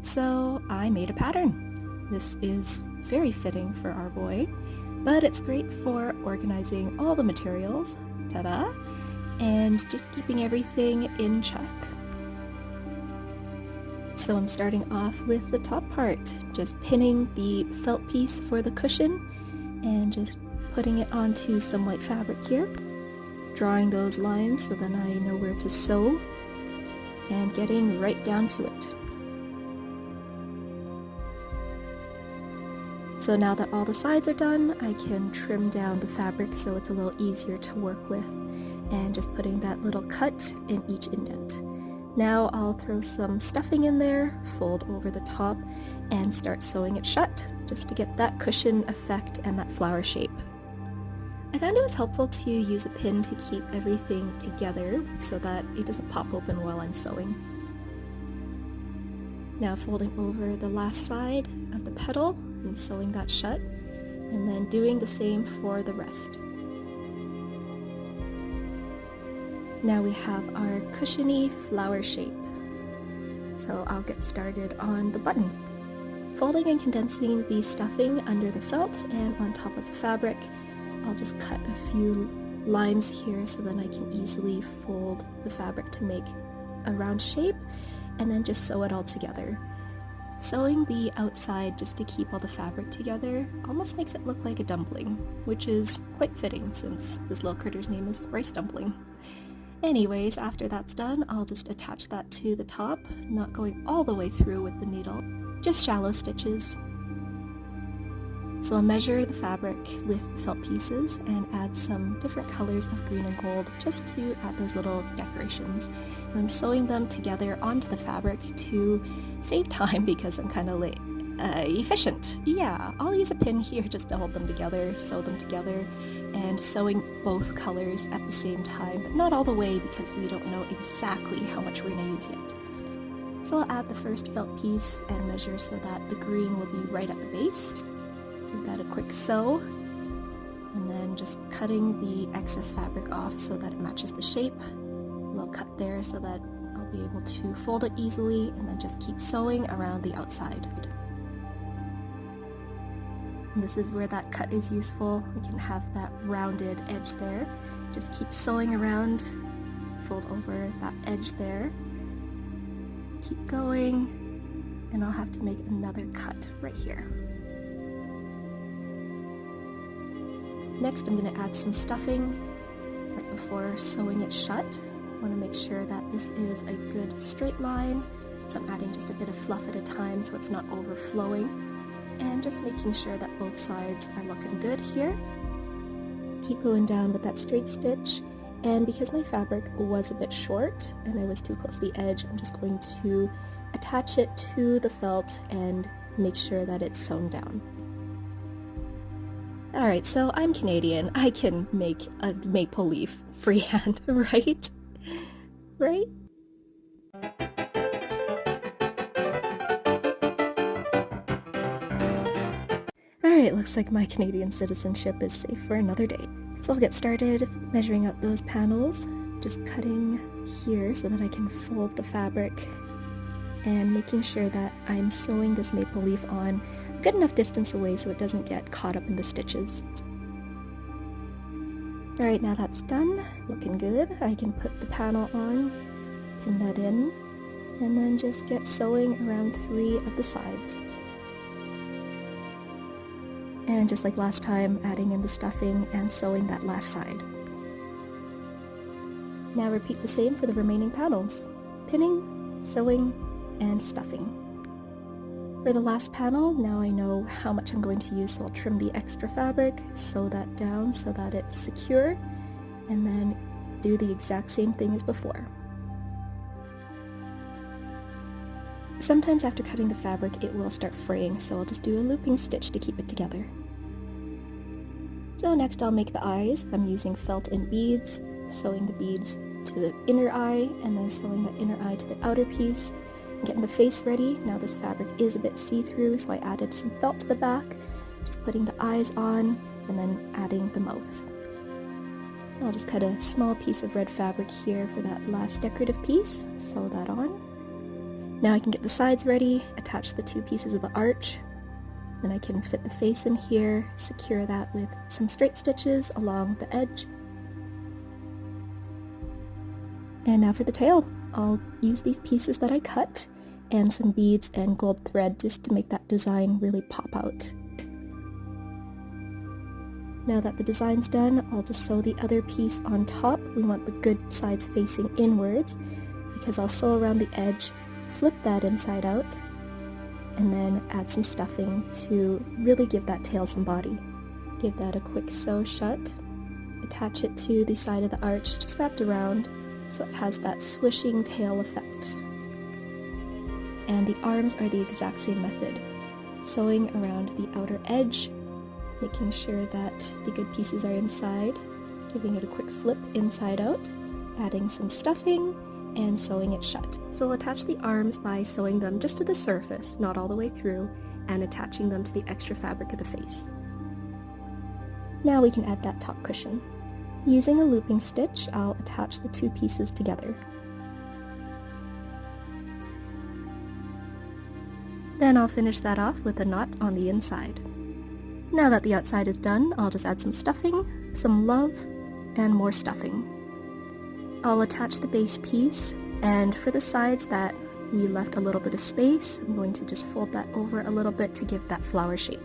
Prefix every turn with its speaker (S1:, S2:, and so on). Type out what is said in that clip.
S1: So I made a pattern. This is very fitting for our boy, but it's great for organizing all the materials, ta-da, and just keeping everything in check. So I'm starting off with the top part, just pinning the felt piece for the cushion and just putting it onto some white fabric here, drawing those lines so then I know where to sew, and getting right down to it. So now that all the sides are done, I can trim down the fabric so it's a little easier to work with, and just putting that little cut in each indent. Now I'll throw some stuffing in there, fold over the top, and start sewing it shut, just to get that cushion effect and that flower shape. I found it was helpful to use a pin to keep everything together so that it doesn't pop open while I'm sewing. Now folding over the last side of the petal and sewing that shut, and then doing the same for the rest. Now we have our cushiony flower shape. So I'll get started on the button. Folding and condensing the stuffing under the felt and on top of the fabric, I'll just cut a few lines here so then I can easily fold the fabric to make a round shape, and then just sew it all together. Sewing the outside just to keep all the fabric together almost makes it look like a dumpling, which is quite fitting since this little critter's name is Rice Dumpling. Anyways, after that's done, I'll just attach that to the top, not going all the way through with the needle, just shallow stitches. So I'll measure the fabric with the felt pieces and add some different colors of green and gold just to add those little decorations. And I'm sewing them together onto the fabric to save time because I'm kind of late. Efficient. Yeah, I'll use a pin here just to hold them together, sew them together, and sewing both colors at the same time, but not all the way because we don't know exactly how much we're going to use yet. So I'll add the first felt piece and measure so that the green will be right at the base. Give that a quick sew, and then just cutting the excess fabric off so that it matches the shape. A little cut there so that I'll be able to fold it easily, and then just keep sewing around the outside. And this is where that cut is useful. We can have that rounded edge there. Just keep sewing around, fold over that edge there. Keep going, and I'll have to make another cut right here. Next, I'm going to add some stuffing right before sewing it shut. I want to make sure that this is a good straight line, so I'm adding just a bit of fluff at a time so it's not overflowing, and just making sure that both sides are looking good here. Keep going down with that straight stitch, and because my fabric was a bit short and I was too close to the edge, I'm just going to attach it to the felt and make sure that it's sewn down. Alright, so I'm Canadian. I can make a maple leaf freehand, right? Right? Alright, looks like my Canadian citizenship is safe for another day. So I'll get started measuring out those panels, just cutting here so that I can fold the fabric, and making sure that I'm sewing this maple leaf on a good enough distance away so it doesn't get caught up in the stitches. Alright, now that's done, looking good. I can put the panel on, pin that in, and then just get sewing around 3 of the sides. And just like last time, adding in the stuffing and sewing that last side. Now repeat the same for the remaining panels. Pinning, sewing, and stuffing. For the last panel, now I know how much I'm going to use, so I'll trim the extra fabric, sew that down so that it's secure, and then do the exact same thing as before. Sometimes after cutting the fabric it will start fraying, so I'll just do a looping stitch to keep it together. So next I'll make the eyes. I'm using felt and beads, sewing the beads to the inner eye, and then sewing the inner eye to the outer piece. Getting the face ready. Now this fabric is a bit see-through, so I added some felt to the back, just putting the eyes on, and then adding the mouth. I'll just cut a small piece of red fabric here for that last decorative piece, sew that on, Now I can get the sides ready, attach the 2 pieces of the arch, then I can fit the face in here, secure that with some straight stitches along the edge. And now for the tail. I'll use these pieces that I cut and some beads and gold thread just to make that design really pop out. Now that the design's done, I'll just sew the other piece on top. We want the good sides facing inwards because I'll sew around the edge, flip that inside out, and then add some stuffing to really give that tail some body. Give that a quick sew shut, attach it to the side of the arch just wrapped around so it has that swishing tail effect. And the arms are the exact same method. Sewing around the outer edge, making sure that the good pieces are inside, giving it a quick flip inside out, adding some stuffing, and sewing it shut. So I'll attach the arms by sewing them just to the surface, not all the way through, and attaching them to the extra fabric of the face. Now we can add that top cushion. Using a looping stitch, I'll attach the 2 pieces together. Then I'll finish that off with a knot on the inside. Now that the outside is done, I'll just add some stuffing, some love, and more stuffing. I'll attach the base piece, and for the sides that we left a little bit of space, I'm going to just fold that over a little bit to give that flower shape.